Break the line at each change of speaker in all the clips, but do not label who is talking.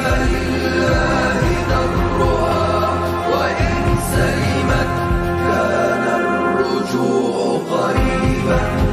فلله درها وإن سلمت كان الرجوع قريبا.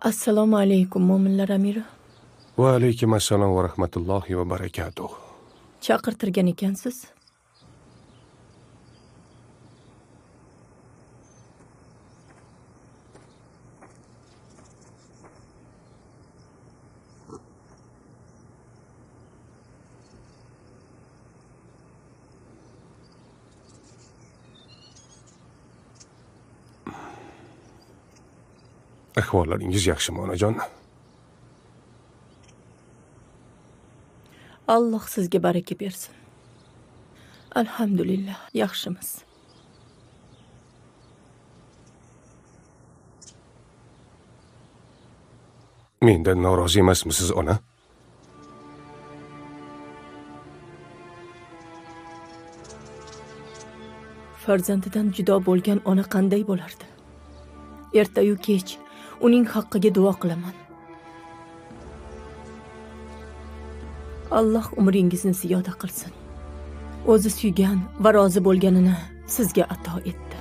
Assalomu alaykum, mo'minlar amiri.
Va alaykum assalom va rahmatullohi va barakatuh.
Chaqirtirgan ekansiz.
Ahvollaringiz yaxshimi, onajon?
Alloh sizga baraka bersin. Alhamdulillah, yaxshimiz.
Mendan norozi emasmisiz, ona?
Farzandidan judo bo'lgan ona qanday bo'lardi? Ertayu kech uning haqqiga duo qilaman. Alloh umringizni ziyoda qilsin. O'zi suygan va rozi bo'lganini sizga ato etdi.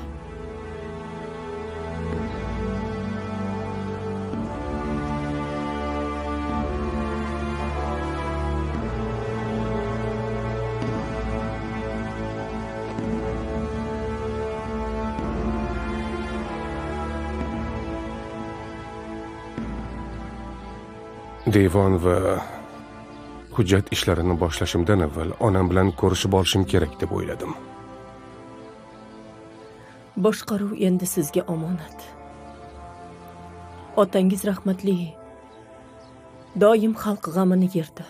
Devon va hujjat ishlarini boshlashimdan avval onam bilan ko'rishib olishim kerak deb o'yladim.
Boshqaruv endi sizga omonat. Otangiz rahmatli doim xalq g'amini yerdi.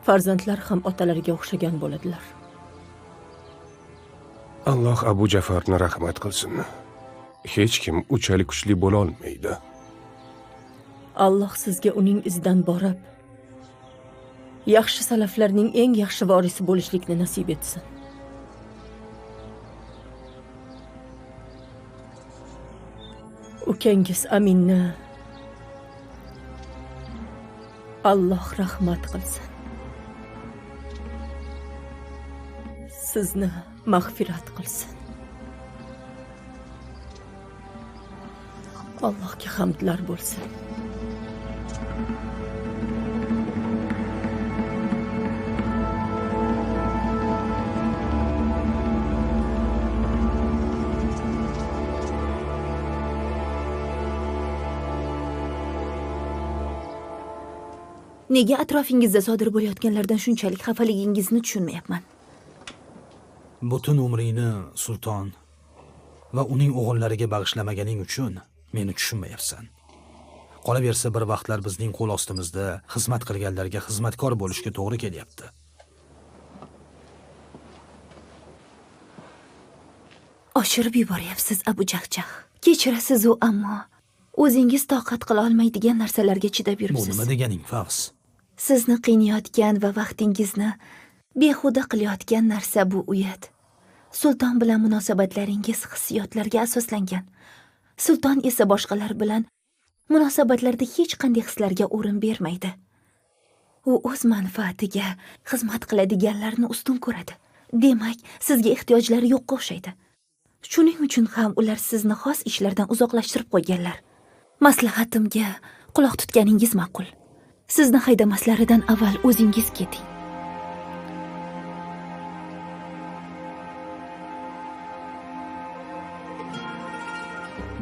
Farzandlar ham otalariga o'xshagan bo'ladilar.
Alloh Abu Jafarni rahmat qilsin. Hech kim unchalik kuchli bo'la olmaydi.
Alloh sizga uning izidan borib, yaxshi salaflarning eng yaxshi vorisi bo'lishlikni nasib etsin. Ukangiz Aminni Alloh rahmat qilsin. Sizni mag'firat qilsin. Allohga hamdlar bo'lsin.
Nega atrofingizda sodir bo'layotganlardan shunchalik xafaligingizni tushunmayapman.
Butun umringni sulton va uning o'g'illariga bag'ishlamaгаning uchun meni tushunmayapsan. Qolaversa bir vaqtlar bizning qo'l ostimizda xizmat qilganlarga xizmatkor bo'lishga to'g'ri kelyapti.
Oshirib yuboryapsiz Abu Jahjah. Kechirasiz u, ammo o'zingiz toqat qila olmaydigan narsalarga chidab
Bu
yuribsiz.
nima deganing, Favs?
Sizni qiynayotgan va vaqtingizni behuda qilayotgan narsa bu uyat. Sulton bilan munosabatlaringiz hissiyotlarga asoslangan. Sulton esa boshqalar bilan munosabatlarda hech qanday hislarga o'rin bermaydi. U o'z manfaatiga xizmat qiladiganlarni ustun ko'radi. Demak, sizga ehtiyojlari yo'qqa o'xshaydi. Shuning uchun ham ular sizni xos ishlardan uzoqlashtirib qo'yganlar. Maslahatimga quloq tutganingiz ma'qul. Sizni haydamaslaridan avval o'zingiz keting.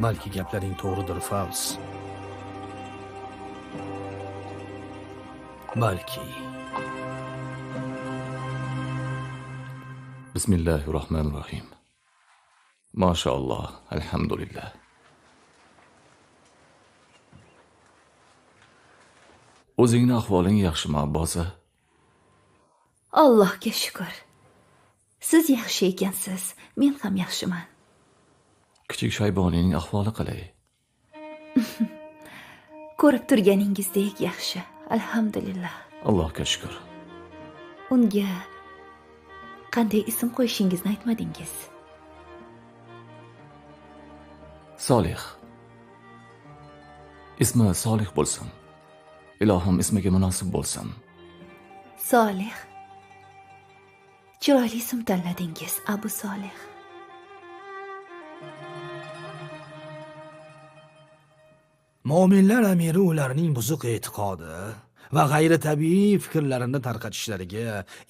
Balki gaplaring to'g'ridir, Favs. Balki.
Bismillahirrohmanirrohim. Mashalloh, alhamdulillah. O'zingning ahvoling yaxshimi, Abbosa?
Allohga shukr. Siz yaxshi ekansiz, men ham yaxshiman.
Kichik Shayboniyning ahvoli qalay?
Ko'rib turganingizdek yaxshi, alhamdulillah.
Allohga shukr.
Unga qanday ism qo'yishingizni aytmadingiz.
Solih. Ismi Solih bo'lsin. Ilohim ismiga munosib bo'lsin.
Solih. Chiroyli ism tanladingiz, Abu Solih.
Mo'minlar amiri ularning buzuq e'tiqodi va g'ayri tabiiy fikrlarini tarqatishlariga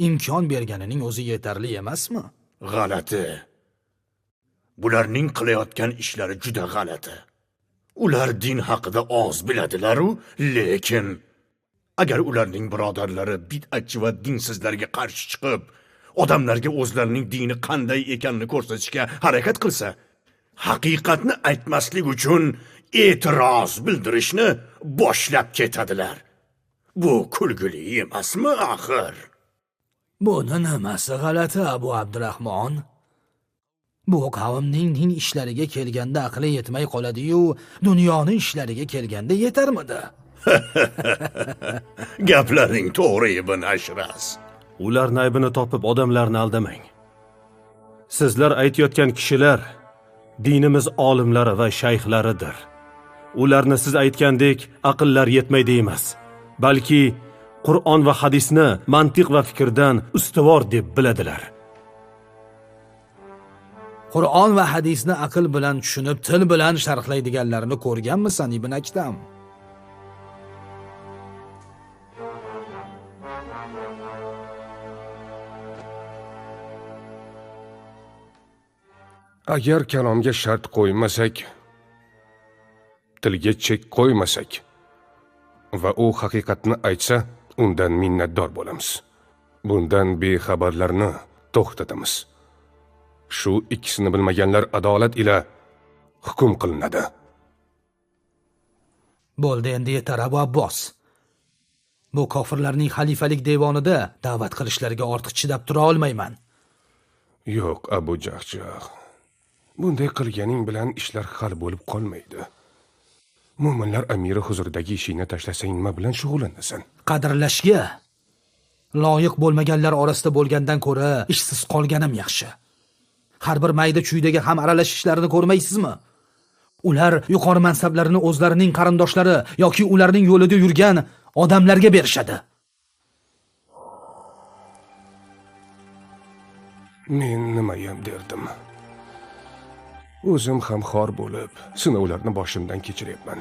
imkon berganining o'zi yetarli emasmi?
G'alati. Bularning qilayotgan ishlari juda g'alati. Ular din haqida oz biladilar-u, lekin agar ularning birodarlari bid'atchi va dinsizlarga qarshi chiqib, odamlarga o'zlarining dini qanday ekanini ko'rsatishga harakat qilsa, haqiqatni aytmaslik uchun e'tiroz bildirishni boshlab ketadilar. Bu kulgili emasmi axir?
Buni nimasi g'alati, Abu Abdurahmon? Bu qavmning din ishlariga kelganda aqli yetmay qoladi-yu, dunyoni ishlariga kelganda yetarmidi?
Gaplaring to'g'ri ibn Ashras.
Ularni aybini topib odamlarni aldamang. Sizlar aytayotgan kishilar dinimiz olimlari va shayxlaridir. Ularni siz aytgandek aqllar yetmaydi emas, balki Qur'on va hadisni mantiq va fikrdan ustuvor deb biladilar.
Qur'on va hadisni aql bilan tushunib, til bilan sharhlaydiganlarni ko'rganmisan, Ibn Aktam?
Agar kalomga shart qo'ymasak, tilga chek qo'ymasak va u haqiqatni aytsa, undan minnatdor bo'lamiz. Bundan bexabarlarni to'xtatamiz. Shu ikkisini bilmaganlar adolat ila hukm qilinadi.
Bo'ldi, endi yetar Abu Abbos. Bu kofirlarning xalifalik devonida da'vat qilishlariga ortiq chidab tura olmayman.
Yo'q, Abu Jahjah. Bunday qilganing bilan ishlar hal bo'lib qolmaydi. Mo'minlar amiri huzuridagi ishingni tashlasang, nima bilan shug'ullanasan?
Qadrlashga loyiq bo'lmaganlar orasida bo'lgandan ko'ra ishsiz qolganim yaxshi. Har bir mayda chuydagi ham aralashishlarini ko'rmaysizmi? Ular yuqori mansablarini o'zlarining qarindoshlari yoki ularning yo'lida yurgan odamlarga berishadi.
Men nimayam derdim. O'zim ham xor bo'lib, sinovlarni boshimdan kechiryapman.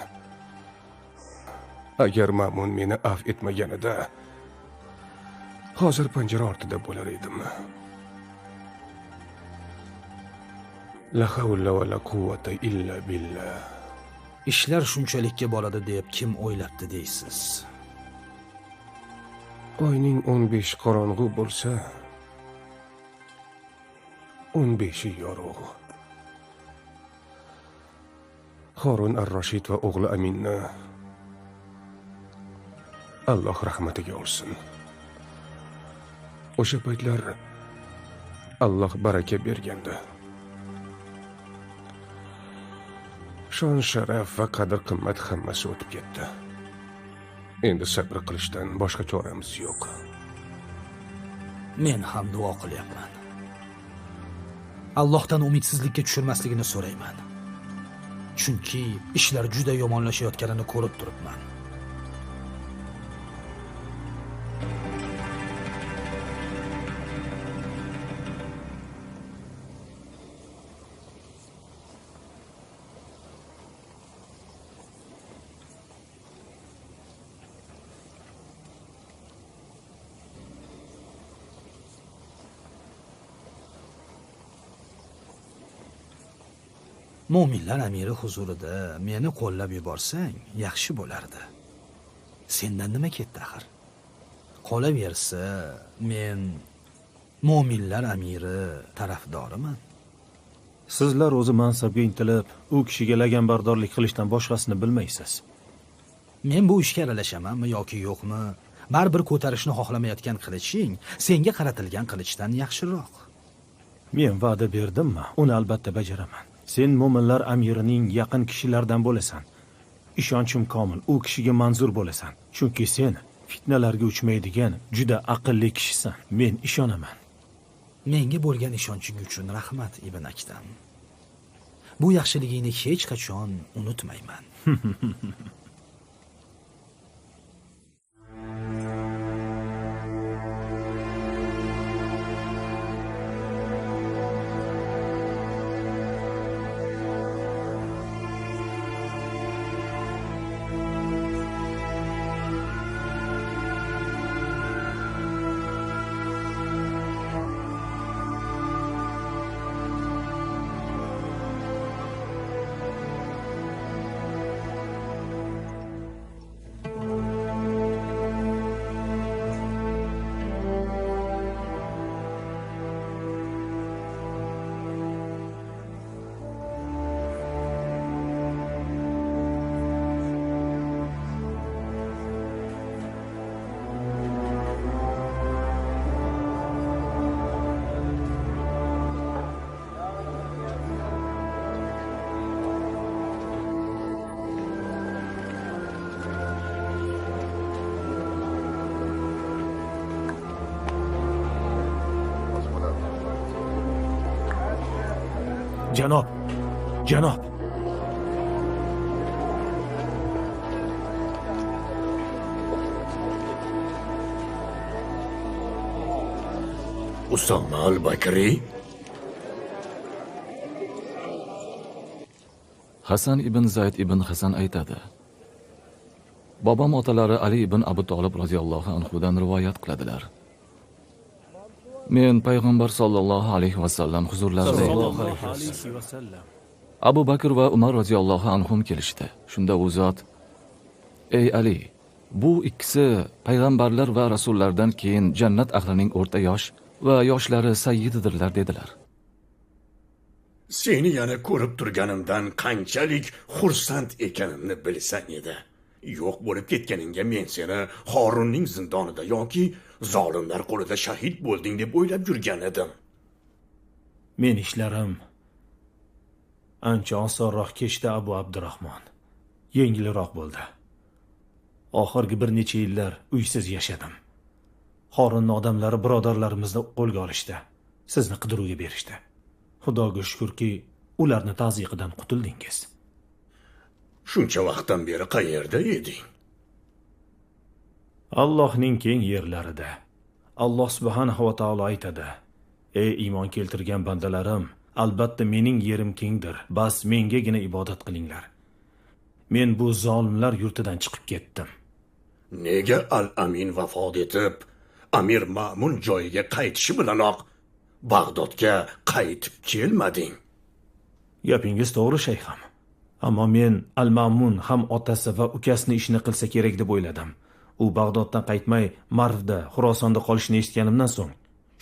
Agar Ma'mun meni afv etmaganida, hozir panjara ortida bo'lar edim. La havla va la quvvata illa billah.
Ishlar shunchalikka boradi deb kim o'ylabdi deysiz?
Oyning 15 qorong'u bo'lsa, 15 yorug'. Harun ar-Rashid va o'g'li Aminni Alloh rahmatiga olsin. O'sha paytlar Alloh baraka bergandi. Shon sharaf va qadr qimmat hammasi o'tib ketdi. Endi sabr qilishdan boshqa choramiz yo'q.
Men ham duo qilyapman. Allohdan umidsizlikka tushirmasligini so'rayman. Chunki ishlar juda yomonlashayotganini ko'rib turibman. Mo'minlar amiri huzurida meni qo'llab yuborsang, yaxshi bo'lardi. Sendan nima ketdi axir? Qolaversa, men mo'minlar amiri tarafdoriman.
Sizlar o'zi mansabga intilib, u kishiga laganbardorlik qilishdan boshqasini bilmaysiz.
Men bu ishga aralashamanmi yoki yo'qmi? Baribir ko'tarishni xohlamayotgan qiliching senga qaratilgan qilichdan yaxshiroq.
Men va'da berdimmi? Uni albatta bajaraman. Sen mo'minlar amirining yaqin kishilaridan bo'lasan. Ishonchim komil, u kishiga manzur bo'lasan. Chunki sen fitnalarga uchmaydigan juda aqlli kishisan. Men ishonaman.
Menga bo'lgan ishonching uchun rahmat, Ibn Aktam. Bu yaxshiligingni hech qachon unutmayman.
Janob, janob.
Usoma al-Bakri?
Hasan ibn Zayd ibn Hasan aytadi. Bobom otalari Ali ibn Abu Talib roziyallohu anhudan rivoyat qiladilar. Men payg'ambar sollallohu alayhi vasallam huzurlarida Abu Bakr va Umar roziyallohu anhum kelishdi. Shunda u zot: "Ey Ali, bu ikkisi payg'ambarlar va rasullardan keyin jannat ahlining o'rta yosh va yoshlari sayyididirlar" dedilar.
Seni yana ko'rib turganimdan qanchalik xursand ekanimni bilsang edi. Yo'q bo'lib ketganingga men seni Horunning zindonida yoki zolimlar qo'lida shahid bo'lding deb o'ylab yurgan edim.
Men ishlarim ancha osonroq kechdi, Abu Abdurrahmon. Yengilroq bo'ldi. Oxirgi bir necha yillar uysiz yashadim. Horunning odamlari birodarlarimizni qo'lga olishdi. Sizni qidiruvga berishdi. Xudoga shukrki, ularni ta'ziqidan qutuldingiz.
Shuncha vaqtdan beri qayerda eding?
Allohning keng yerlarida. Alloh subhanahu va taolo aytadi: "Ey iymon keltirgan bandalarim, albatta mening yerim kengdir. Bas mengagina ibodat qilinglar." Men bu zolimlar yurtidan chiqib ketdim.
Nega Al-Amin vafot etib, Amir Ma'mun joyiga qaytishi bilanoq Bag'dodga qaytib kelmading?
Gapingiz to'g'ri, shayxim. Ammo men Al-Ma'mun ham otasi va ukasining ishini qilsa kerak deb o'yladim. U Bag'doddan qaytmay Marvda, Xurosonda qolishini eshitganimdan so'ng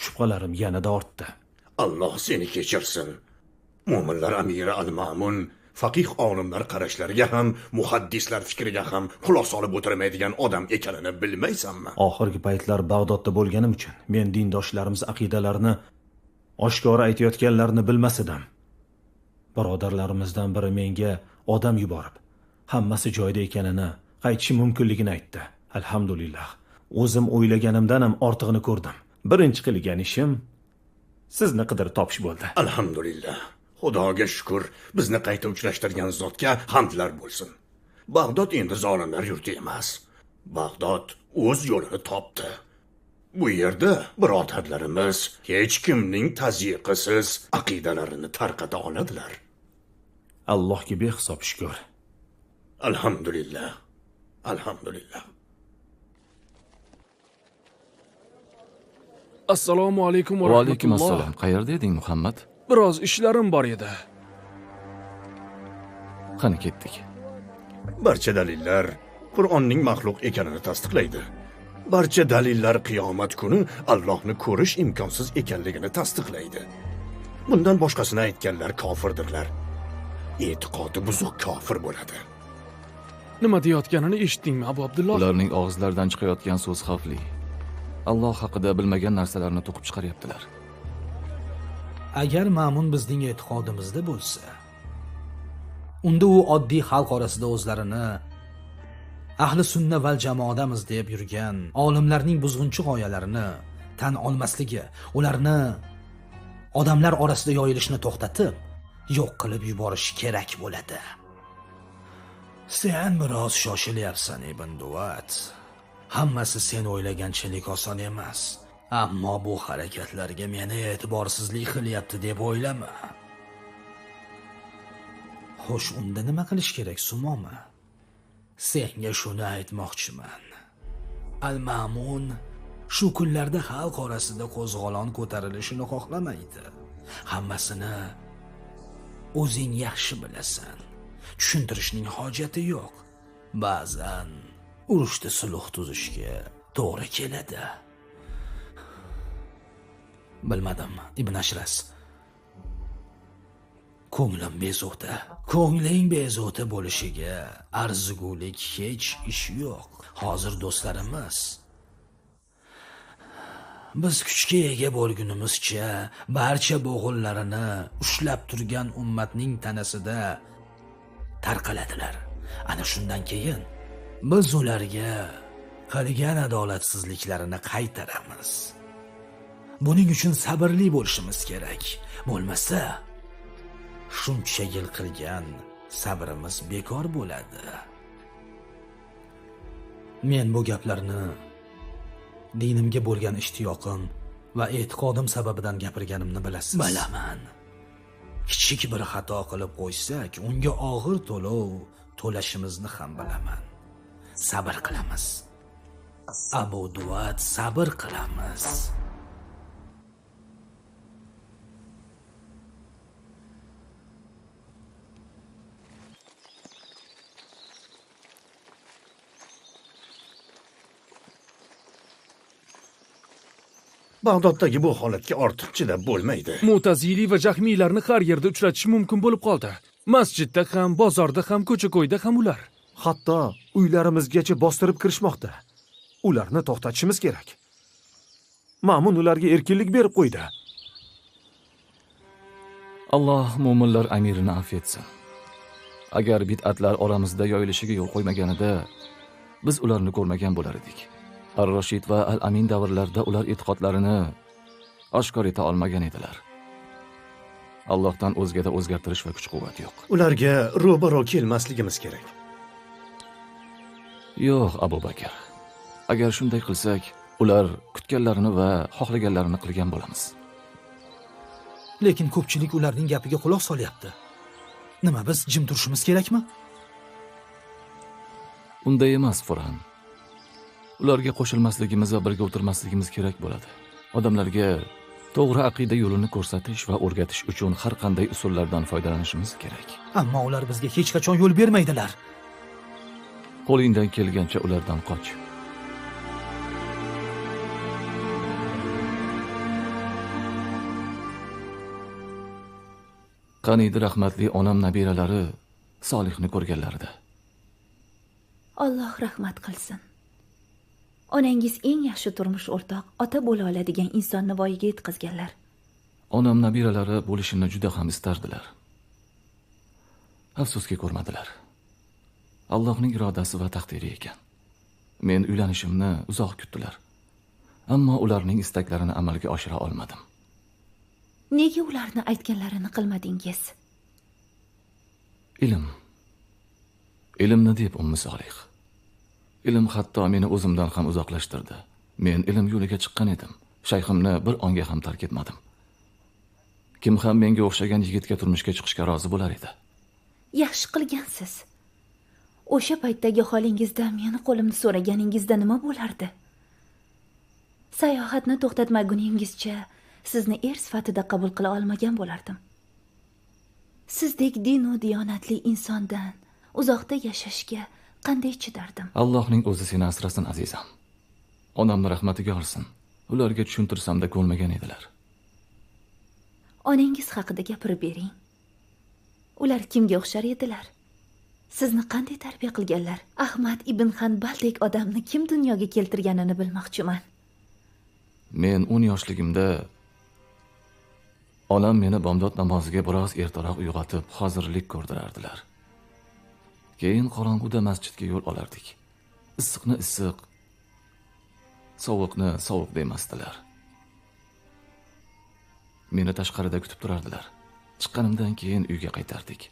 shubhalarim yanada ortdi.
Alloh seni kechirsin. Mo'minlar amiri Al-Ma'mun faqih olimlar qarashlariga ham, muhaddislar fikriga ham xulosa olib o'tirmaydigan odam ekanini bilmaysanmi?
Oxirgi paytlar Bag'dodda bo'lganim uchun men dindoshlarimiz aqidalarini oshkora aytayotganlarini bilmas edim. Birodarlarimizdan biri menga odam yuborib, hammasi joyida ekanini, qaytishi mumkinligini aytdi. Alhamdulillah. O'zim o'ylaganimdan ham ortig'ini ko'rdim. Birinchi qilgan ishim sizni qidirib topish bo'ldi.
Alhamdulillah. Xudoga shukr, bizni qayta uchrashtirgan zotga hamdlar bo'lsin. Bag'dod endi zolimlar yurti emas. Bag'dod o'z yo'lini topdi. Bu yerda birodarlarimiz hech kimning tazyiqisiz aqidalarini tarqata oladilar.
Allohga behisob shukr.
Alhamdulillah. Alhamdulillah.
Assalomu alaykum va
Va alaykum
rahmatulloh.
assalom. Qayerda eding, Muhammad?
Biroz ishlarim bor edi.
Qani ketdik.
Barcha dalillar Qur'onning maxluq ekanini tasdiqlaydi. Barcha dalillar qiyomat kuni Allohni ko'rish imkonsiz ekanligini tasdiqlaydi. Bundan boshqasini aytganlar kofirdirlar. E'tiqodi buzuq kofir bo'ladi.
Nima deyotganini eshitdingmi, Abu Abdulloh?
Ularning og'izlaridan chiqayotgan so'z xavfli. Alloh haqida bilmagan narsalarni to'qib chiqaryaptilar.
Agar Ma'mun bizning e'tiqodimizda bo'lsa, unda u oddiy xalq orasida o'zlarini ahli sunna val jamoadamiz deb yurgan olimlarning buzg'unchi g'oyalarini tan olmasligi, ularni odamlar orasida yoyilishni to'xtatib, yo'q qilib yuborish kerak bo'ladi. Sen biroz shoshilyapsan, Ibn Duvat. Hammasi sen o'ylaganchalik oson emas. Ammo bu harakatlarga meni e'tiborsizlik qilyapti deb o'ylama. Xo'sh, unda nima qilish kerak, Sumoma? Senga shuni aytmoqchiman. Al-Ma'mun shu kunlarda xalq orasida qo'zg'olon ko'tarilishini xohlamaydi. Hammasini o'zing yaxshi bilasan. Tushuntirishning hojati yo'q. Ba'zan urushda sulh tuzishga to'g'ri keladi. Bilmadim, Ibn Ashras. Ko'nglim bezovta. Ko'ngling bezovta bo'lishiga arzigulik hech ish yo'q. Hozir do'stlarimiz. Biz kuchga ega bo'lgunimizcha barcha bo'g'inlarini ushlab turgan ummatning tanasida tarqaladilar. Ana shundan keyin biz ularga qilgan adolatsizliklarini qaytaramiz. Buning uchun sabrli bo'lishimiz kerak. Bo'lmasa, shuncha yil qilgan sabrimiz bekor bo'ladi. Men bu gaplarni dinimga bo'lgan ishtiyoqim va e'tiqodim sababidan gapirganimni bilasiz. Bilaman. Kichik bir xato qilib qo'ysak, unga og'ir to'lov to'lashimizni ham bilaman. Sabr qilamiz. Abu Duvat, sabr qilamiz.
Bag'doddagi bu holatga ortiq chidab bo'lmaydi.
Mu'tazili va jahmiylarni har yerda uchratish mumkin bo'lib qoldi. Masjidda ham, bozorda ham, ko'cha-ko'yda ham ular.
Hatto uylarimizgacha bostirib kirishmoqda. Ularni to'xtatishimiz kerak. Ma'mun ularga erkinlik berib qo'ydi.
Alloh mo'minlar amirini afv etsin. Agar bid'atlar oramizda yoyilishiga yo'l qo'ymaganida biz ularni ko'rmagan bo'lar edik. Ar-Rashid va Al-Amin davrlarida ular e'tiqodlarini oshkor eta olmagan edilar. Allohdan o'zgada o'zgartirish va kuch-quvvat yo'q.
Ularga ro'baro kelmasligimiz kerak.
Yo'q, Abu Bakr. Agar shunday qilsak, ular kutganlarini va xohlaganlarini qilgan bo'lamiz.
Lekin ko'pchilik ularning gapiga quloq solyapti. Nima, biz jim turishimiz kerakmi?
Unday emas, Furhan. Ularga qo'shilmasligimiz va birga o'tirmasligimiz kerak bo'ladi. Odamlarga to'g'ri aqida yo'lini ko'rsatish va o'rgatish uchun har qanday usullardan foydalanishimiz kerak.
Ammo ular bizga hech qachon yo'l bermaydilar.
Qo'lingdan kelgancha ulardan qoch. Qaniydi rahmatli onam nabiralari Solihni ko'rganlarida.
Alloh rahmat qilsin. Onangiz eng yaxshi turmush o'rtoq, ota bo'la oladigan insonni voyaga yetkazganlar.
Onam nabiralari bo'lishini juda ham istardilar. Afsuski ko'rmadilar. Allohning irodasi va taqdiri ekan. Men uylanishimni uzoq kutdilar. Ammo ularning istaklarini amalga oshira olmadim.
Nega ularni aytganlarini qilmadingiz?
Ilmni deb Ummu Solih. Ilm hatto meni o'zimdan ham uzoqlashtirdi. Men ilm yo'liga chiqqan edim. Shayximni bir onga ham tark etmadim. Kim ham menga o'xshagan yigitga turmushga chiqishga rozi bo'lar edi.
Yaxshi qilgansiz. O'sha paytdagi holingizda meni qo'limni so'raganingizda nima bo'lardi? Sayohatni to'xtatmaguningizcha sizni er sifatida qabul qila olmagan bo'lardim. Sizdek din va diyonatli insondan uzoqda yashashga qanday chidardim?
Allohning o'zi seni asrasin, azizam. Onamni rahmatiga olsin. Ularga tushuntirsam-da ko'nmagan edilar.
onangiz haqida gapirib bering. Ular kimga o'xshar edilar? Sizni qanday tarbiya qilganlar? Ahmad ibn Hanbaldek odamni kim dunyoga keltirganini bilmoqchiman.
Men 10 yoshligimda onam meni bomdod namoziga biroz ertaroq uyg'otib, hozirlik ko'rdirardilar. Keyin qorong'uda masjidga yo'l olardik. Issiqni issiq, sovuqni sovuq demasdilar. Meni tashqarida kutib turardilar. Chiqqanimdan keyin uyga qaytardik.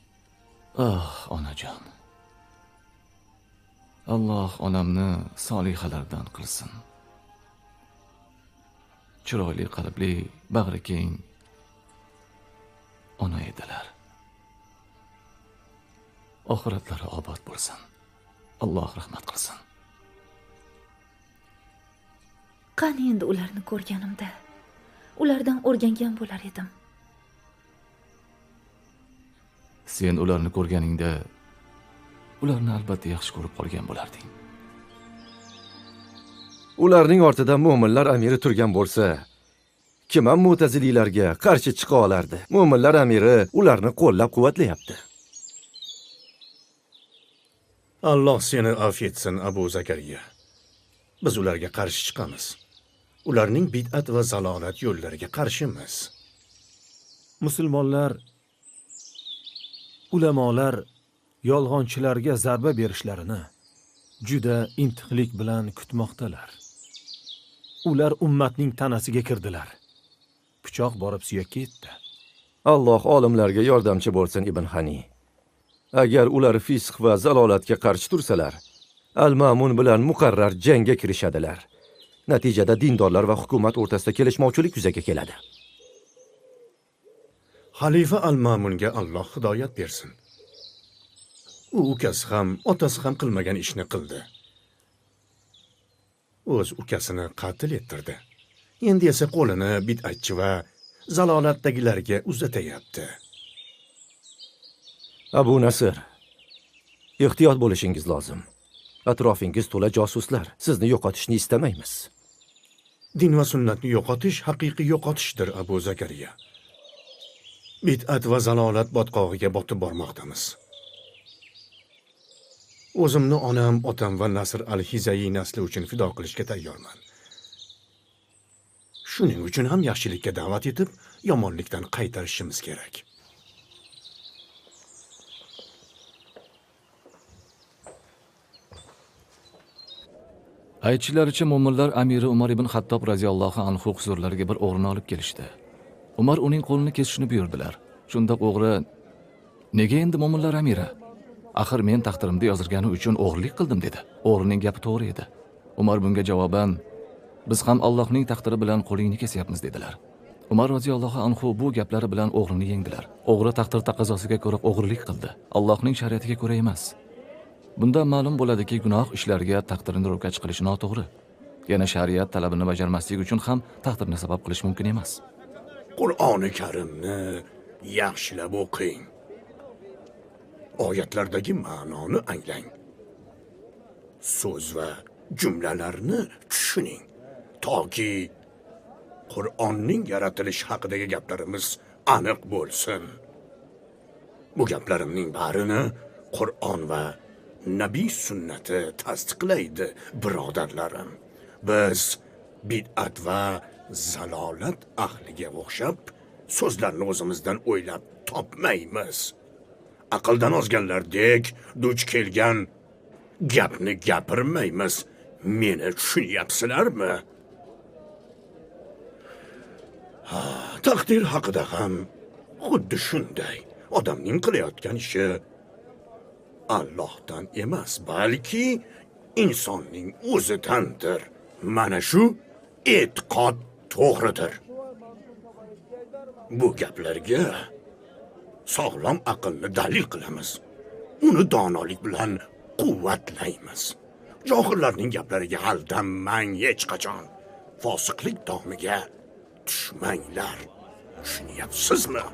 Onajon. Alloh onamni solihalardan qilsin. Chiroyli qalbli, bag'ri keng ona edilar. Oxiratlari obod bo'lsin. Alloh rahmat qilsin.
Qani endi ularni ko'rganimda, ulardan o'rgangan bo'lar edim.
Sen ularni ko'rganingda ularni albatta yaxshi ko'rib qolgan bo'larding.
Ularning ortidan mo'minlar amiri turgan bo'lsa, kim ham mu'taziliylarga qarshi chiqa olardi? Mo'minlar amiri ularni qo'llab-quvvatlayapti.
Alloh seni afv etsin, Abu Zakariya. Biz ularga qarshi chiqamiz. Ularning bid'at va zalolat yo'llariga qarshimiz.
Musulmonlar, ulamolar yolg'onchilarga zarba berishlarini juda intiqlik bilan kutmoqdalar. Ular ummatning tanasiga kirdilar. Pichoq borib suyakka yetdi.
Alloh olimlarga yordamchi bo'lsin Ibn Hani. Agar ular fisq va zalolatga qarshi tursalar, Al-Ma'mun bilan muqarrar jangga kirishadilar. Natijada dindorlar va hukumat o'rtasida kelishmovchilik yuzaga keladi.
Xalifa Al-Ma'munga Alloh hidoyat bersin. U ukasi ham, otasi ham qilmagan ishni qildi. O'z ukasini qatl ettirdi. Endi esa qo'lini bid'atchi va zalolatdagilarga uzatyapti.
Abu Nasr, ehtiyot bo'lishingiz lozim. Atrofingiz to'la josuslar. Sizni yo'qotishni istamaymiz.
Din va sunnatni yo'qotish haqiqiy yo'qotishdir, Abu Zakariya. Bid'at va zalolat botqog'iga botib bormoqdamiz. O'zimni onam, otam va Nasr al-Hizayi nasli uchun fido qilishga tayyorman. Shuning uchun ham yaxshilikka da'vat etib, yomonlikdan qaytarishimiz kerak.
Aytishlaricha mo'minlar amiri Umar ibn Xattob radhiyallohu anhu huzurlariga bir o'g'rini olib kelishdi. Umar uning qo'lini kesishni buyurdilar. Shunda o'g'ri: "Nega endi mo'minlar amiri? Axir men taqdirimda yozilgani uchun o'g'irlik qildim" dedi. O'g'rining gapi to'g'ri edi. Umar bunga javoban: "Biz ham Allohning taqdiri bilan qo'lingni kesyapmiz" dedilar. Umar radhiyallohu anhu bu gaplari bilan o'g'rini yengdilar. O'g'ri taqdir taqozosiga ko'ra o'g'irlik qildi, Allohning shariatiga ko'ra emas. Bundan ma'lum bo'ladiki, gunoh ishlarga taqdirni ro'kach qilish noto'g'ri. Yana shariat talabini bajarmaslik uchun ham taqdirni sabab qilish mumkin emas.
Qur'oni Karimni yaxshilab o'qing. Oyatlardagi ma'noni anglang. So'z va jumlalarni tushuning, toki Qur'onning yaratilish haqidagi gaplarimiz aniq bo'lsin. Bu gaplarimning barini Qur'on va Nabiy sunnati tasdiqlaydi, birodarlarim. Biz bid'at va zalolat ahliga o'xshab so'zlarni o'zimizdan o'ylab topmaymiz. Aqldan ozganlardek duch kelgan gapni gapirmaymiz. Meni tushunyapsizlarmi? Taqdir haqida ham xuddi shunday. Odamning qilayotgan ishi Allohdan emas, balki insonning o'zidandir. Mana shu e'tiqod to'g'ridir. Bu gaplarga sog'lom aqlni dalil qilamiz. Uni donolik bilan quvvatlaymiz. Johillarning gaplariga aldanmang hech qachon. Fosiqlik domiga tushmanglar. Tushunyapsizmi?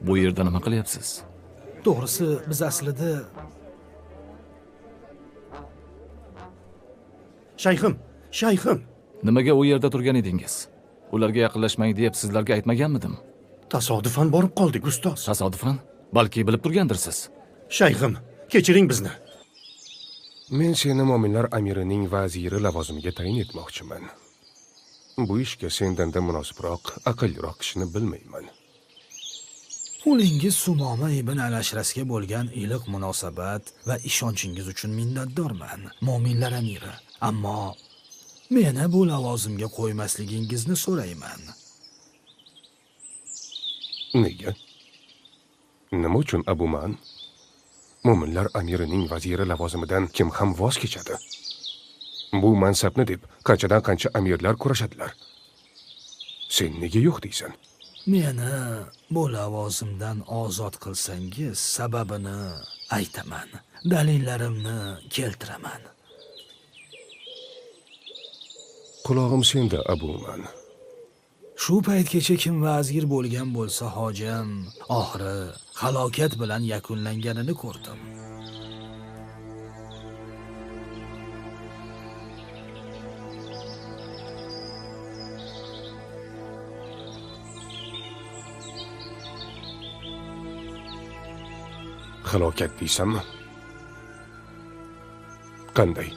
Bu yerda nima qilyapsiz?
To'g'risi, biz aslida
Shayxim.
Nimaga u yerda turgan edingiz? Ularga yaqinlashmang deb sizlarga aytmaganmidim?
Tasodifan borib qoldik, ustoz.
Tasodifan? Balki bilib turgandirsiz.
Shayxim, kechiring bizni.
Men seni mo'minlar amirining vaziri lavozimiga tayin etmoqchiman. Bu ishga sendanda munosibroq, aqlliroq kishini bilmayman.
Qulingiz Sumoma ibn al-Ashrasga bo'lgan iliq munosabat va ishonchingiz uchun minnatdorman, mo'minlar amiri. Ammo meni bu lavozimga qo'ymasligingizni so'rayman.
Nega? Nima uchun Abu Man? Mo'minlar amirining vaziri lavozimidan kim ham voz kechadi? Bu mansabni deb qanchadan qancha amirlar kurashadilar. Sen nega yo'q deysan?
Meni bu lavozimdan ozod qilsangiz, sababini aytaman, dalillarimni keltiraman.
Qulog'im senda, Abu Man.
Shu paytgacha kim vazir bo'lgan bo'lsa, hojam oxiri halokat bilan yakunlanganini ko'rdim.
Halokat deysanmi? Qanday?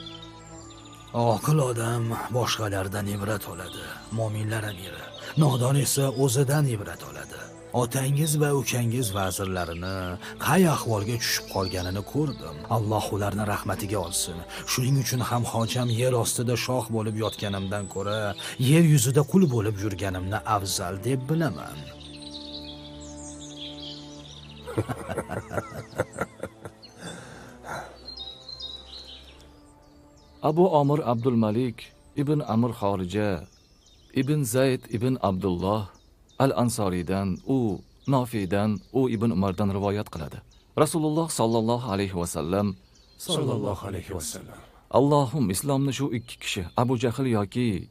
Oqil odam boshqalardan ibrat oladi, mo'minlar amiri. Nodon esa o'zidan ibrat oladi. Otangiz va ukangiz vazirlarini qay ahvolga tushib qolganini ko'rdim. Alloh ularni rahmatiga olsin. Shuning uchun ham hojam yer ostida shoh bo'lib yotganimdan ko'ra, yer yuzida qul bo'lib yurganimni afzal deb bilaman.
Abu Omir Abdul Malik ibn Amr Xorija ibn Zayd ibn Abdulloh al-Ansoriydan, u Nofiydan, u ibn Umardan rivoyat qiladi. Rasululloh sallallohu alayhi va sallam Allohum islomni shu ikki kishi, Abu Jahl yoki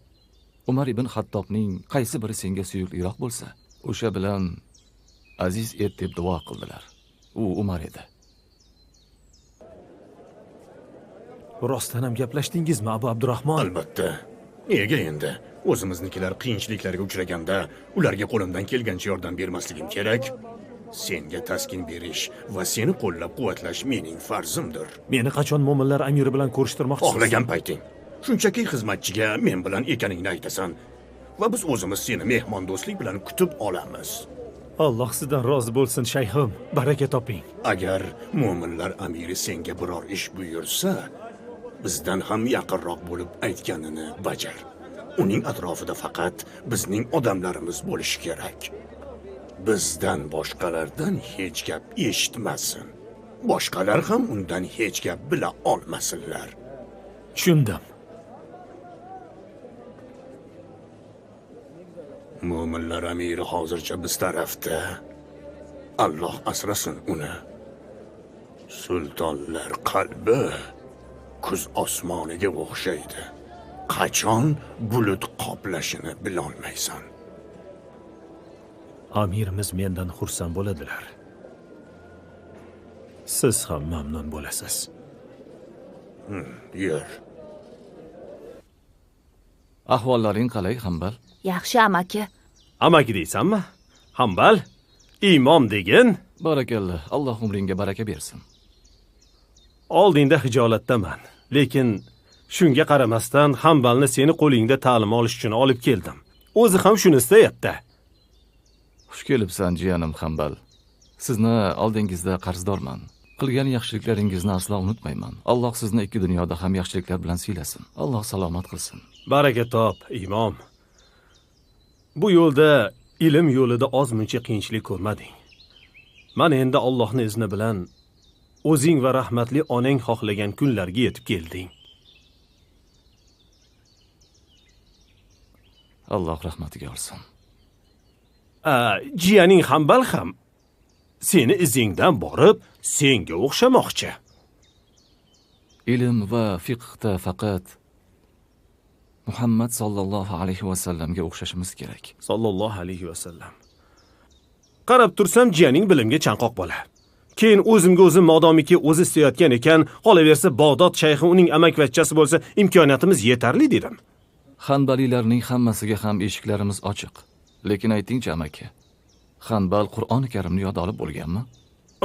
Umar ibn Xattobning qaysi biri senga suyukliroq bo'lsa, o'sha bilan aziz et deb duo qildilar. U Umar edi.
Rostdan ham gaplashdingizmi, Abu Abdurrahmon?
Albatta. Nega endi? O'zimiznikilar qiyinchiliklarga uchraganda ularga qo'limdan kelgancha yordam bermasligim kerak. Senga taskin berish va seni qo'llab-quvvatlash mening farzimdir.
Meni qachon mo'minlar amiri bilan ko'rishtirmoqchisiz?
Xohlagan payting. Shunchaki xizmatchiga men bilan ekaningni aytasan va biz o'zimiz seni mehmondo'stlik bilan kutib olamiz.
Alloh sizdan rozi bo'lsin, shayxim. Baraka toping.
Agar mo'minlar amiri senga biror ish buyursa, bizdan ham yaqinroq bo'lib aytganini bajar. Uning atrofida faqat bizning odamlarimiz bo'lishi kerak. Bizdan boshqalardan hech gap eshitmasin. Boshqalar ham undan hech gap bila olmasinlar.
Tushundim.
Mo'minlar amiri hozircha biz tarafda. Alloh asrasin uni. Sultonlar qalbi kuz osmoniga o'xshaydi. Qachon bulut qoplashini bilolmaysan.
Amirimiz mendan xursand bo'ladilar. Siz ham mamnun bo'lasiz.
Yur.
Ahvollaring qalay, Hambal?
Yaxshi amaki.
Amaki deysanmi? Hambal, imom degin.
Barakalloh, Alloh umringga baraka bersin.
Oldingda hijolatdaman, lekin shunga qaramasdan Hambalni seni qo'lingda ta'lim olish uchun olib keldim. O'zi ham shuni istayapti.
Xush kelibsan, jiyanim Hambal. Sizni oldingizda qarzdorman. Qilgan yaxshiliklaringizni aslo unutmayman. Alloh sizni ikki dunyoda ham yaxshiliklar bilan siylasin. Alloh salomat qilsin.
Baraka top, imom. Bu yo'lda, ilm yo'lida ozmuncha qiyinchilik ko'rmading. Mana endi Allohning izni bilan o'zing va rahmatli onang xohlagan kunlarga yetib kelding.
Alloh rahmatiga olsin.
Jiyaning Hambal ham seni izingdan borib, senga o'xshamoqchi.
Ilm va fiqhda faqat Muhammad sallallohu alayhi va sallamga o'xshashimiz kerak.
Sallallohu alayhi va sallam. Qarab tursam, jiyaning bilimga chanqoq bola. Keyin o'zimga o'zim modomiki o'zi istayotgan ekan, qolaversa Bag'dod shayxi uning amakivachchasi bo'lsa, imkoniyatimiz yetarli dedim.
Hanbaliylarning hammasiga ham eshiklarimiz ochiq. Lekin aytingchi amaki, Hanbal Qur'oni Karimni yod olib bo'lganmi?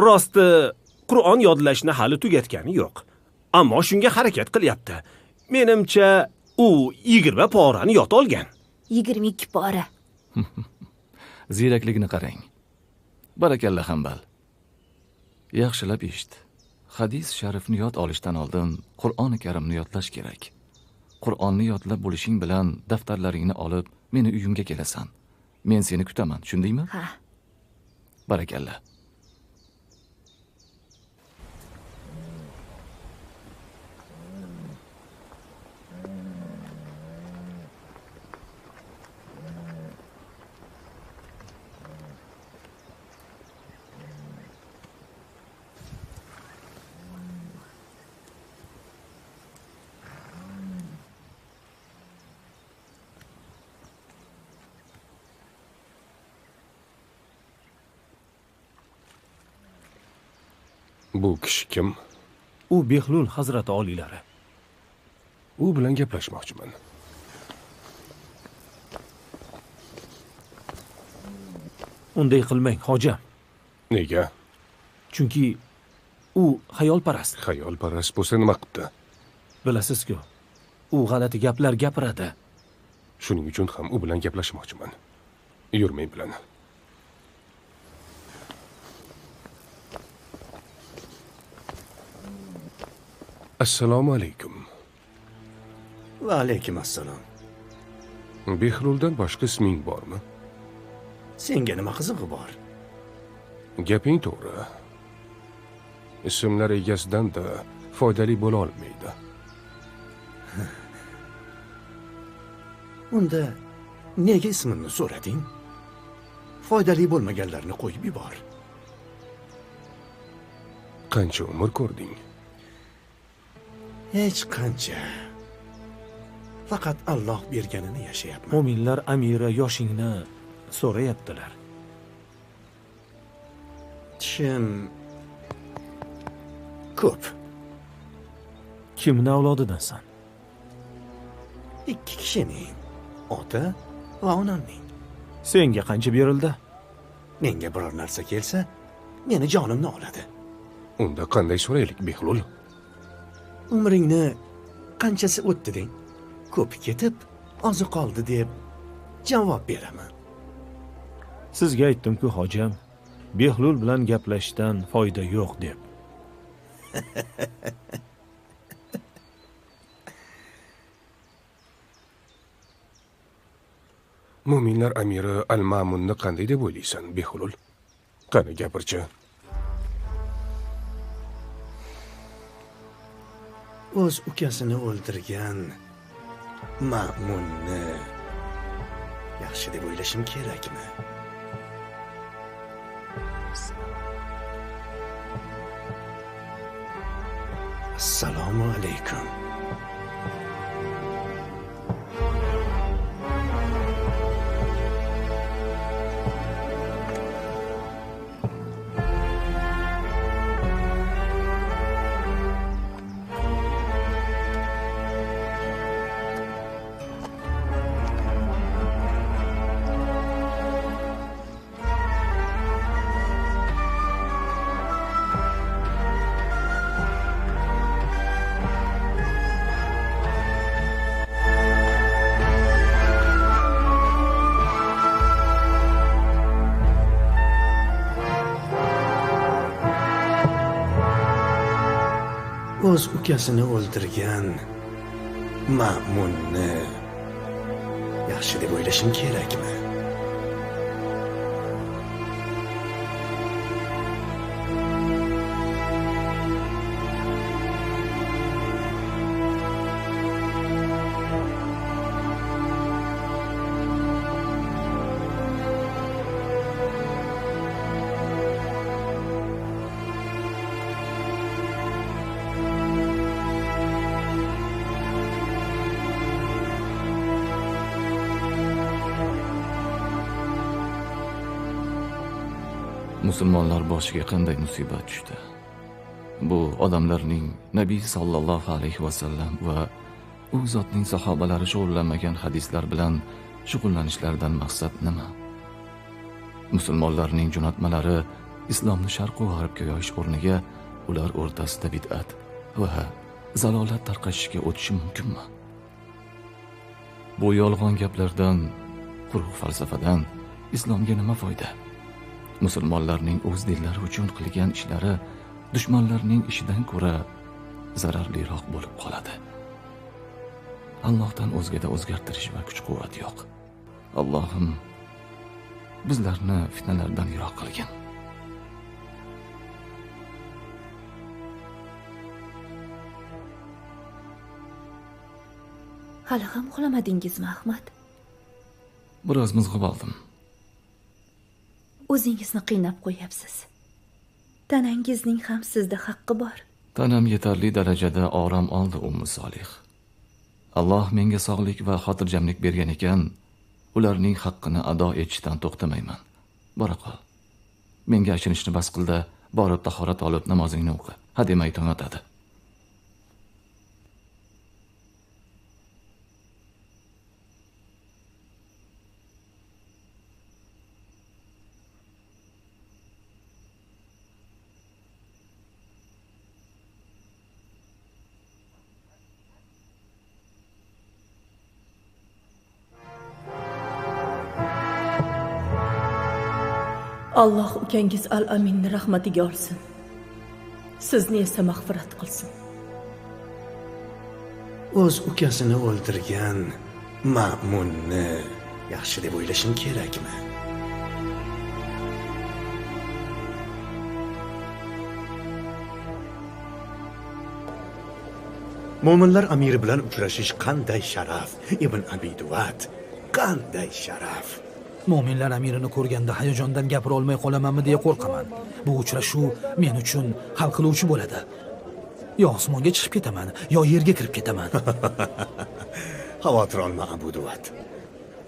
Rosti, Qur'on yodlashni hali tugatgani yo'q. Ammo shunga harakat qilyapti. Menimcha, u 20 porani yod olgan.
22 pora.
Ziyrakligini qarang. Barakalla Hanbal. Yaxshilab eshit. Hadis sharifni yod olishdan oldin Qur'oni Karimni yodlash kerak. Qur'onni yodlab bo'lishing bilan daftarlaringni olib meni uyimga kelasan. Men seni kutaman, tushundingmi?
Ha.
Barakalla.
Bu kishi kim?
U Behlul hazrati oliylari.
U bilan gaplashmoqchiman.
Unday qilmang, hojam.
Nega?
Chunki u xayolparast.
Xayolparast bo'lsa nima qildi?
Bilasiz-ku, u g'alati gaplar gapiradi.
Shuning uchun ham u bilan gaplashmoqchiman. Yurmay bilan. Assalomu alaykum.
Va alaykum assalom.
Behluldan boshqa isming bormi?
Senga nima qizig'i bor?
Gaping to'g'ri. Ismlar egasidan da foydali bo'la olmaydi.
Unda nega ismimni so'rading? Foydali bo'lmaganlarni qo'yib yubor.
Qancha umr ko'rding?
Hech qancha. Faqat Alloh berganini yashayapman.
Mo'minlar amiri yoshingni so'rayaptilar.
Tishim ko'p.
Kimning avlodidansan?
2 kishining, ota va onamning.
Senga qancha berildi?
Menga biror narsa kelsa, meni jonimni oladi.
Unda qanday so'raylik, Behlul?
Umringni qanchasi o'tdi deng? Ko'pi ketib, ozi qoldi deb javob beraman.
Sizga aytdim-ku, hojam, Behlul bilan gaplashishdan foyda yo'q deb.
Mo'minlar amiri Al-Ma'munni qanday deb o'ylaysan, Behlul? Qani gapirchi.
O'z ukasini o'ldirgan Ma'munni yaxshi deb o'ylashim kerakmi? Assalomu alaykum. O'z ukasini o'ldirgan Ma'munni yaxshi deb o'ylashim kerakmi?
musulmonlar boshiga qanday musibat tushdi? Bu odamlarning Nabiy sallallohu alayhi vasallam va u zotning sahobalari shug'ullanmagan hadislar bilan shug'ullanishlaridan maqsad nima? Musulmonlarning jo'natmalari islomni sharq va g'arbga yoyish o'rniga ular o'rtasida bid'at va zalolat tarqashishiga o'tishi mumkinmi? Bu yolg'on gaplardan, quruq falsafadan islomga nima foyda? Musulmonlarning o'z dillari uchun qilgan ishlari dushmanlarning ishidan ko'ra zararliroq bo'lib qoladi. Allohdan o'zgada o'zgartirish va kuch-quvvat yo'q. Allohim bizlarni fitnalardan yiroq qilgin.
Hali ham uxlamadingizmi, Ahmad?
Biroz mizg'ib oldim.
O'zingizni qiynab qo'yapsiz. Tanangizning ham sizda haqqi bor.
Tanam yetarli darajada orom oldi, Ummu Solih. Alloh menga sog'lik va xotirjamlik bergan ekan, ularning haqqini ado etishdan to'xtamayman. Bora qol. Menga achinishni bas qildi, borib tahorat olib namozingni o'qi. Hademay tong otadi.
Alloh ukangiz Al-Aminni rahmatiga olsin. Sizni esa mag'firat qilsin.
O'z ukasini o'ldirgan Ma'munni yaxshi deb o'ylashing kerakmi? Mo'minlar amiri bilan uchrashish qanday sharaf, Ibn Abi Duvat, qanday sharaf.
Mo'minlar amirini ko'rganda hayajondan gapira olmay qolamanmi deya qo'rqaman. Bu uchrashuv men uchun hal qiluvchi bo'ladi. Yo osmonga chiqib ketaman, yo yerga kirib ketaman.
Xavotir olma, Abu Duvat.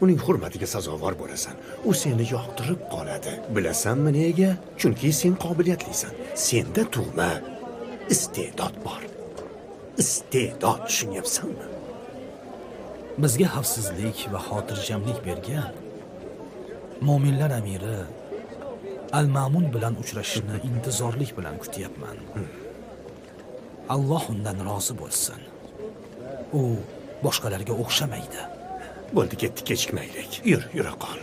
Uning hurmatiga sazovor bo'lasan. U seni yoqtirib qoladi. Bilasanmi nega? Chunki sen qobiliyatlisan. Senda tug'ma iste'dod bor. Iste'dod, tushunyapsanmi?
Bizga xavfsizlik va xotirjamlik bergan Mo'minlar amiri Al-Ma'mun bilan uchrashishni intizorlik bilan kutyapman. Alloh undan rozi bo'lsin. U boshqalarga o'xshamaydi.
Bo'ldi, ketdi, kechikmaylik. Yura qol.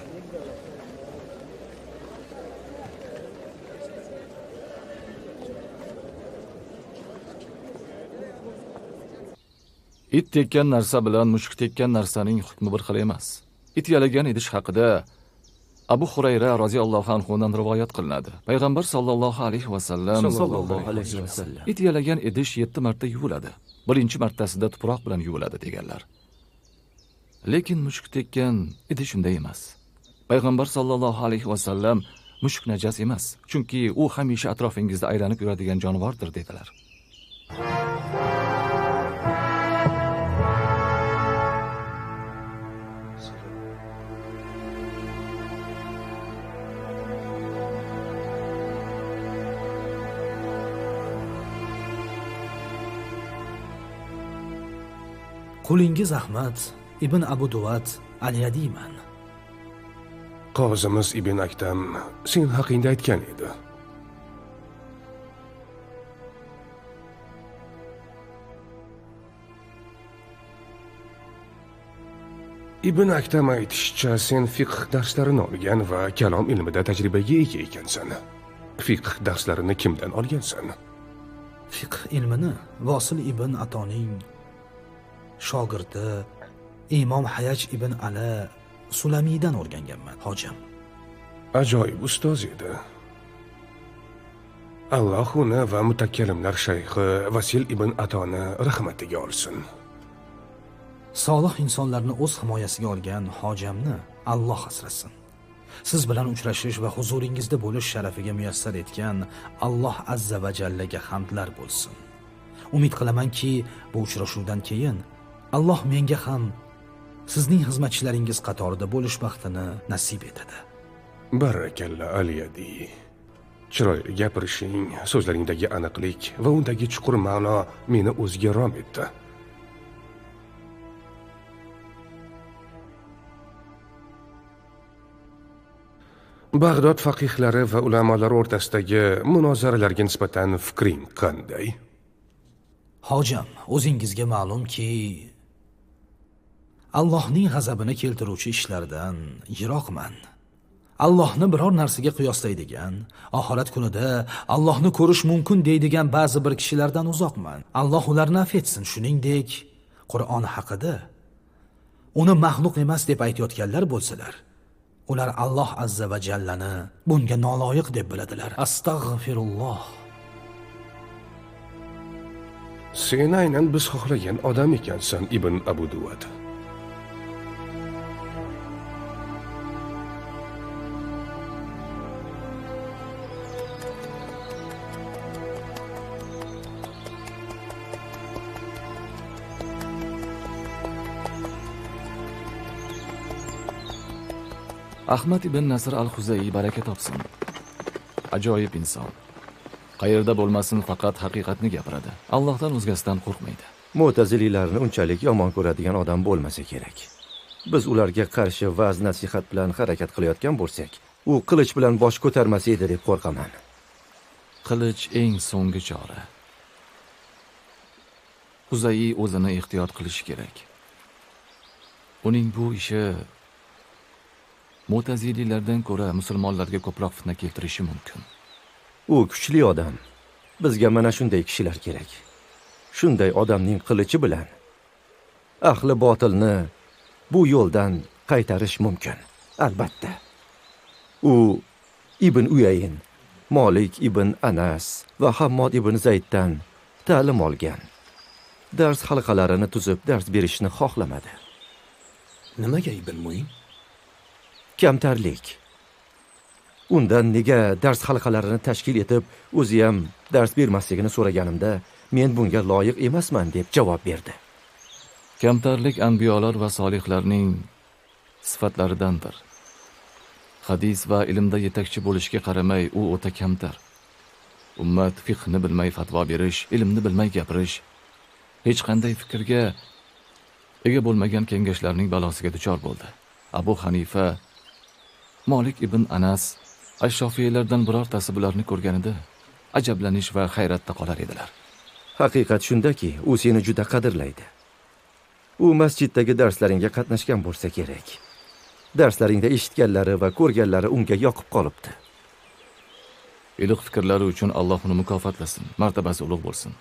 It tekkan narsa bilan mushuk tekkan narsaning hukmi bir xil emas. It yalagan idish haqida Abu Hurayra roziyallohu anhudan rivoyat qilinadi. Payg'ambar sallallohu alayhi vasallam it yalagan idish 7 marta yuviladi. Birinchi martasida tuproq bilan yuviladi deganlar. Lekin mushuk tekkan idish shunday emas. Payg'ambar sallallohu alayhi vasallam mushuk najas emas, chunki u hamisha atrofingizda aylanib yuradigan jonivordir dedilar.
Qulingiz Ahmad ibn Abu Duvat al-Yadiyman.
Qozimiz Ibn Aktam sen haqingda aytgan edi. Ibn Aktam aytishicha, sen fiqh darslarini olgan va kalom ilmida tajribaga ega ekansan. Fiqh darslarini kimdan olgansan?
Fiqh ilmini Vosil ibn Atoning shogirdi Imom Hayaj ibn Ali Sulamiydan o'rganganman, hojam.
Ajoyib ustoz edi. Alloh uni va mutakkallimlar shayxi Vasil ibn Atoni rahmatiga olsin.
Solih insonlarni o'z himoyasiga olgan hojamni Alloh asrasin. Siz bilan uchrashish va huzuringizda bo'lish sharafiga muyassar etgan Alloh azza va jallaga hamdlar bo'lsin. Umid qilamanki, bu uchrashuvdan keyin Alloh menga ham sizning xizmatchilaringiz qatorida bo'lish baxtini nasib etadi.
Barakalla Al-Yadi. Chiroyli gapirishing, so'zlaringdagi aniqlik va undagi chuqur ma'no meni o'ziga rom etdi. Bag'dod faqihlari va ulamolari o'rtasidagi munozaralarga nisbatan fikring qanday?
Hojam, o'zingizga ma'lumki, Allohning g'azabini keltiruvchi ishlardan yiroqman. Allohni biror narsaga qiyoslaydigan, oxirat kunida Allohni ko'rish mumkin deydigan ba'zi bir kishilardan uzoqman. Alloh ularni affetsin. Shuningdek, Qur'on haqida uni maxluq emas deb aytayotganlar bo'lsalar, ular Alloh azza va jallani bunga noloyiq deb biladilar. Astag'firulloh.
Sen aynan biz xohlagan odam ekansan, Ibn Abu Duvat.
Ahmad ibn Nasr al-Xuzayi baraka topsin. Ajoyib inson. Qayerda bo'lmasin faqat haqiqatni gapiradi. Allohdan o'zgasidan qo'rqmaydi.
Mo'tazililarni unchalik yomon ko'radigan odam bo'lmasa kerak. Biz ularga qarshi va'z nasihat bilan harakat qilayotgan bo'lsak, u qilich bilan bosh ko'tarmas edi deb qo'rqaman.
Qilich eng so'nggi chora. Xuzayi o'zini ehtiyot qilishi kerak. Uning bu ishi Mo'tazililardan ko'ra musulmonlarga ko'proq fitna keltirishi mumkin.
U kuchli odam. Bizga mana shunday kishilar kerak. Shunday odamning qilichi bilan ahli botilni bu yo'ldan qaytarish mumkin. Albatta. U Ibn Uyayn, Malik ibn Anas va Hammod ibn Zayddan ta'lim olgan. Dars halqalarini tuzib dars berishni xohlamadi.
Nimaga Ibn Muin?
Kamtarlik. Undan nega dars halqalarini tashkil etib, o'zi ham dars bermasligini so'raganimda, men bunga loyiq emasman deb javob berdi.
Kamtarlik anbiyolar va solihlarning sifatlaridandir. Hadis va ilmda yetakchi bo'lishga qaramay, u o'ta kamtar. Ummat fiqhni bilmay fatvo berish, ilmni bilmay gapirish, hech qanday fikrga ega bo'lmagan kengashlarning balosiga duchor bo'ldi. Abu Hanifa, Malik ibn Anas, Ash-Shofiylardan birortasi bularni ko'rganida ajablanish va hayratda qolar edilar.
Haqiqat shundaki, u seni juda qadrlaydi. U masjiddagi darslaringga qatnashgan bo'lsa kerak. Darslaringda eshitganlari va ko'rganlari unga yoqib qolibdi.
Iliq fikrlari uchun Alloh uni mukofotlasin, martabasi ulug' bo'lsin.